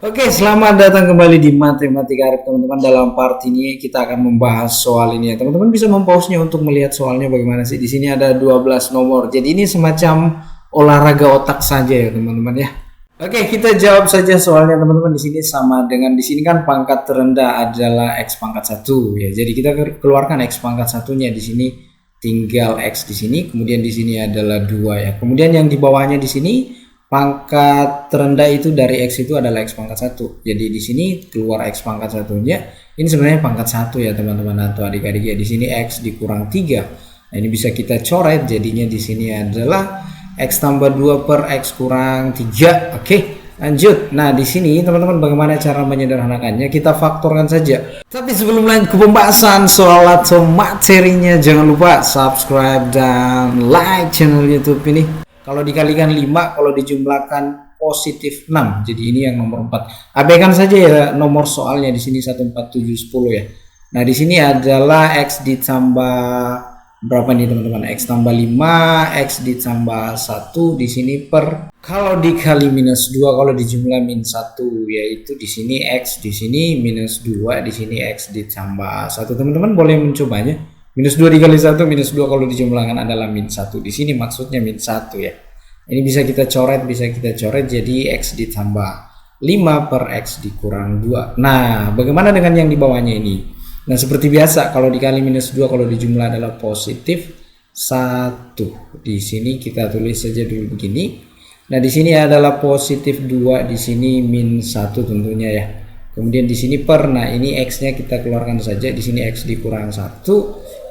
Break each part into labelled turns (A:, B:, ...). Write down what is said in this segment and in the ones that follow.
A: Oke, selamat datang kembali di Matematika Arif teman-teman. Dalam part ini kita akan membahas soal ini ya. Teman-teman bisa mempause-nya untuk melihat soalnya bagaimana sih. Di sini ada 12 nomor. Jadi ini semacam olahraga otak saja ya teman-teman ya. Oke, kita jawab saja soalnya teman-teman. Di sini sama dengan di sini kan pangkat terendah adalah x pangkat 1 ya. Jadi kita keluarkan x pangkat 1-nya di sini tinggal x di sini, kemudian di sini adalah 2 ya. Kemudian yang di bawahnya di sini pangkat terendah itu dari x itu adalah x pangkat 1. Jadi di sini keluar x pangkat 1-nya. Ini sebenarnya pangkat 1 ya teman-teman atau adik-adik ya. Di sini x dikurang 3. Nah, ini bisa kita coret, jadinya di sini adalah x tambah 2 per x kurang 3. Oke, lanjut. Nah, di sini teman-teman bagaimana cara menyederhanakannya? Kita faktorkan saja. Tapi sebelum lanjut ke pembahasan soal atau materinya, jangan lupa subscribe dan like channel YouTube ini. Kalau dikalikan 5, kalau dijumlahkan positif 6. Jadi ini yang nomor 4. Abaikan saja ya nomor soalnya di sini 1, 4, 7, 10 ya. Nah, di sini adalah x ditambah berapa nih teman-teman? X tambah 5, x ditambah 1 di sini per, kalau dikali minus 2, kalau dijumlah min 1 yaitu di sini x, di sini minus 2, di sini x ditambah 1. Teman-teman boleh mencobanya. Minus 2 dikali 1, minus 2 kalau dijumlahkan adalah min 1. Di sini maksudnya min 1 ya. Ini bisa kita coret, jadi x ditambah 5 per x dikurang 2. Nah, bagaimana dengan yang di bawahnya ini? Nah, seperti biasa kalau dikali minus 2 kalau dijumlah adalah positif 1. Di sini kita tulis saja dulu begini. Nah, di sini adalah positif 2, di sini min 1 tentunya ya. Kemudian di sini per, nah ini x-nya kita keluarkan saja, di sini x dikurang 1.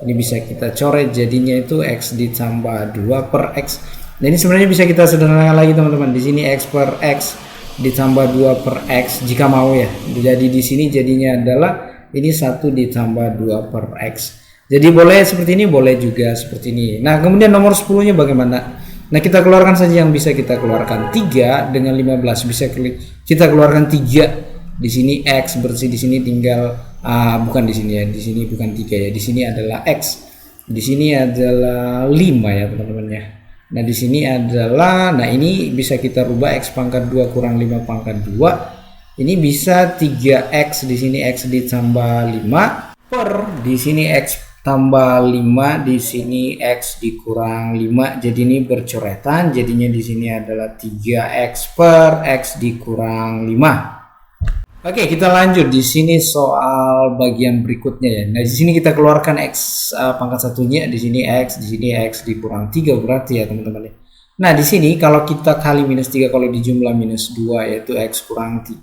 A: Ini bisa kita coret, jadinya itu x ditambah 2 per x. Nah, ini sebenarnya bisa kita sederhanakan lagi teman-teman. Di sini x per x ditambah 2 per x jika mau ya. Jadi di sini jadinya adalah ini 1 ditambah 2 per x. Jadi boleh seperti ini, boleh juga seperti ini. Nah, kemudian nomor 10-nya bagaimana? Nah, kita keluarkan saja yang bisa kita keluarkan. 3 dengan 15 bisa kita keluarkan 3. Di sini x bersih, di sini tinggal bukan di sini ya, di sini bukan 3 ya, di sini adalah x, di sini adalah 5 ya teman-teman ya. Nah, di sini adalah, nah ini bisa kita rubah x pangkat 2 kurang 5 pangkat 2. Ini bisa 3x, di sini x ditambah 5 per, di sini x tambah 5, di sini x dikurang 5. Jadi ini bercoretan, jadinya di sini adalah 3x per x dikurang 5. Oke, kita lanjut di sini soal bagian berikutnya ya. Nah, di sini kita keluarkan x pangkat 1-nya, di sini x dikurang 3 berarti ya teman-teman ya. Nah, di sini kalau kita kali minus 3 kalau dijumlah minus 2 yaitu x kurang 3.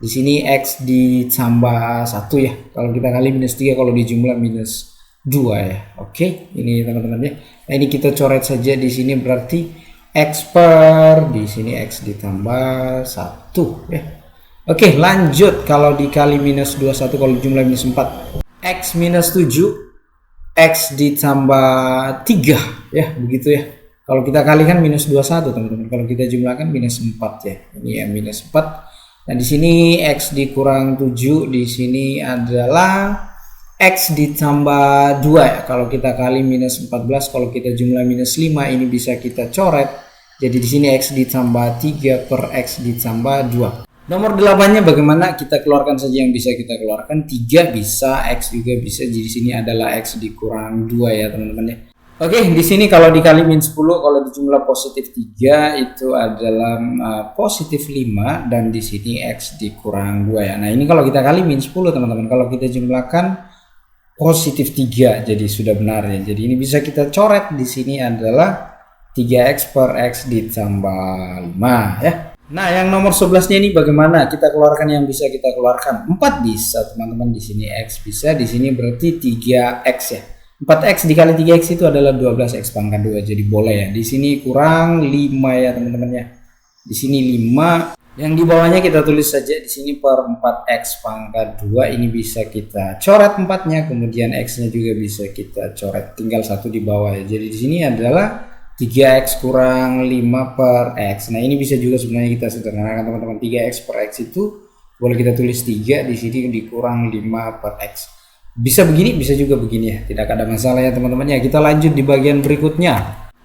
A: Di sini x ditambah 1 ya. Kalau kita kali minus 3 kalau dijumlah minus 2 ya. Oke, ini teman-teman ya. Nah, ini kita coret saja, di sini berarti x per, di sini x ditambah 1 ya. Oke, lanjut. Kalau dikali minus 21 kalau jumlah minus 4, x minus 7, x ditambah 3 ya, begitu ya. Kalau kita kalikan minus 21 teman-teman, kalau kita jumlahkan minus 4 ya. Ini ya minus 4. Nah, di sini x dikurang 7, di sini adalah x ditambah 2 ya. Kalau kita kali minus 14, kalau kita jumlah minus 5, ini bisa kita coret. Jadi di sini x ditambah 3 per x ditambah 2. Nomor 8-nya bagaimana? Kita keluarkan saja yang bisa kita keluarkan. 3 bisa, x juga bisa. Jadi di sini adalah x dikurang 2 ya teman-teman ya. Oke, di sini kalau dikali min 10 kalau dijumlah positif 3 itu adalah positif 5 dan di sini x dikurang 2 ya. Nah, ini kalau kita kali min 10 teman-teman. Kalau kita jumlahkan positif 3 jadi sudah benar ya. Jadi ini bisa kita coret, di sini adalah 3x per x ditambah 5 ya. Nah, yang nomor 11-nya ini bagaimana? Kita keluarkan yang bisa kita keluarkan. 4 bisa, teman-teman. Di sini x bisa, di sini berarti 3x ya. 4x dikali 3x itu adalah 12x pangkat 2. Jadi boleh ya. Di sini kurang 5 ya, teman-teman ya. Di sini 5. Yang di bawahnya kita tulis saja di sini per 4x pangkat 2. Ini bisa kita coret 4-nya, kemudian x-nya juga bisa kita coret. Tinggal 1 di bawah ya. Jadi di sini adalah 3x kurang 5 per x. Nah, ini bisa juga sebenarnya kita sederhanakan teman-teman. 3x per x itu boleh kita tulis 3, di sini dikurang 5 per x. Bisa begini, bisa juga begini ya. Tidak ada masalah ya teman-teman ya. Kita lanjut di bagian berikutnya.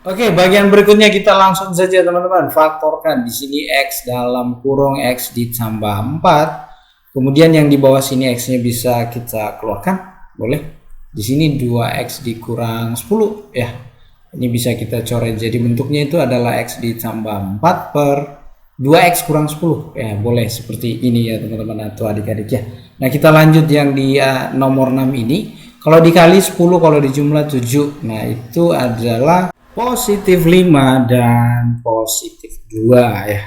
A: Oke, bagian berikutnya kita langsung saja teman-teman faktorkan. Di sini X dalam kurung X ditambah 4. Kemudian yang di bawah sini X-nya bisa kita keluarkan, boleh. Di sini 2X dikurang 10 ya. Ini bisa kita coret, jadi bentuknya itu adalah X ditambah 4 per 2X kurang 10 ya, boleh seperti ini ya teman-teman atau adik-adik ya. Nah kita lanjut yang di nomor 6 ini. Kalau dikali 10, kalau dijumlah 7, nah itu adalah positif 5 dan positif 2 ya.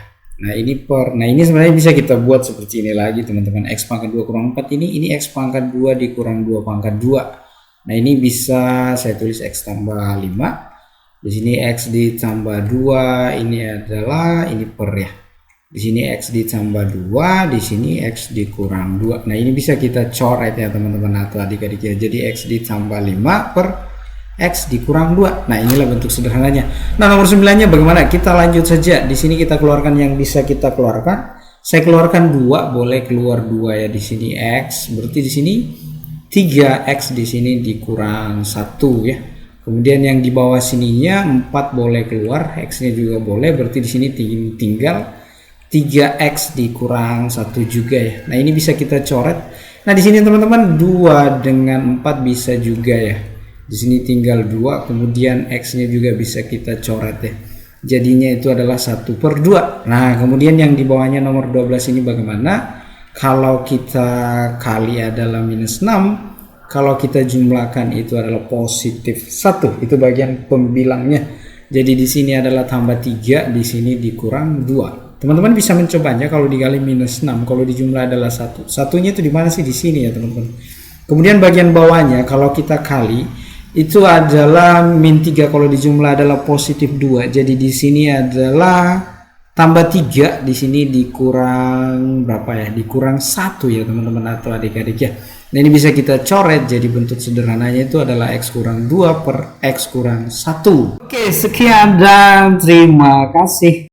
A: Nah ini sebenarnya bisa kita buat seperti ini lagi teman-teman. X pangkat 2 kurang 4 ini X pangkat 2 dikurang 2 pangkat 2. Nah ini bisa saya tulis X tambah 5. Di sini X ditambah 2, ini adalah ini per ya. Di sini X ditambah 2, di sini X dikurang 2. Nah ini bisa kita coret ya teman-teman atau adik-adik ya. Jadi X ditambah 5 per X dikurang 2. Nah inilah bentuk sederhananya. Nah nomor 9-nya bagaimana? Kita lanjut saja. Di sini kita keluarkan yang bisa kita keluarkan. Saya keluarkan 2, boleh keluar 2 ya. Di sini X, berarti di sini 3X, di sini dikurang 1 ya. Kemudian yang di bawah sininya 4 boleh keluar, X-nya juga boleh, berarti di sini tinggal 3X dikurang 1 juga ya. Nah ini bisa kita coret. Nah di sini teman-teman 2 dengan 4 bisa juga ya. Di sini tinggal 2, kemudian X-nya juga bisa kita coret ya. Jadinya itu adalah 1 per 2. Nah kemudian yang di bawahnya nomor 12 ini bagaimana? Kalau kita kali adalah minus 6, kalau kita jumlahkan itu adalah positif 1. Itu bagian pembilangnya. Jadi di sini adalah tambah 3, di sini dikurang 2. Teman-teman bisa mencobanya. Kalau dikali minus 6, kalau dijumlah adalah 1. Satunya itu di mana sih? Di sini ya teman-teman. Kemudian bagian bawahnya kalau kita kali itu adalah min 3, kalau dijumlah adalah positif 2. Jadi di sini adalah tambah 3, di sini dikurang berapa ya? Dikurang 1 ya teman-teman atau adik-adik ya. Nah ini bisa kita coret, jadi bentuk sederhananya itu adalah X kurang 2 per X kurang 1. Oke, sekian dan terima kasih.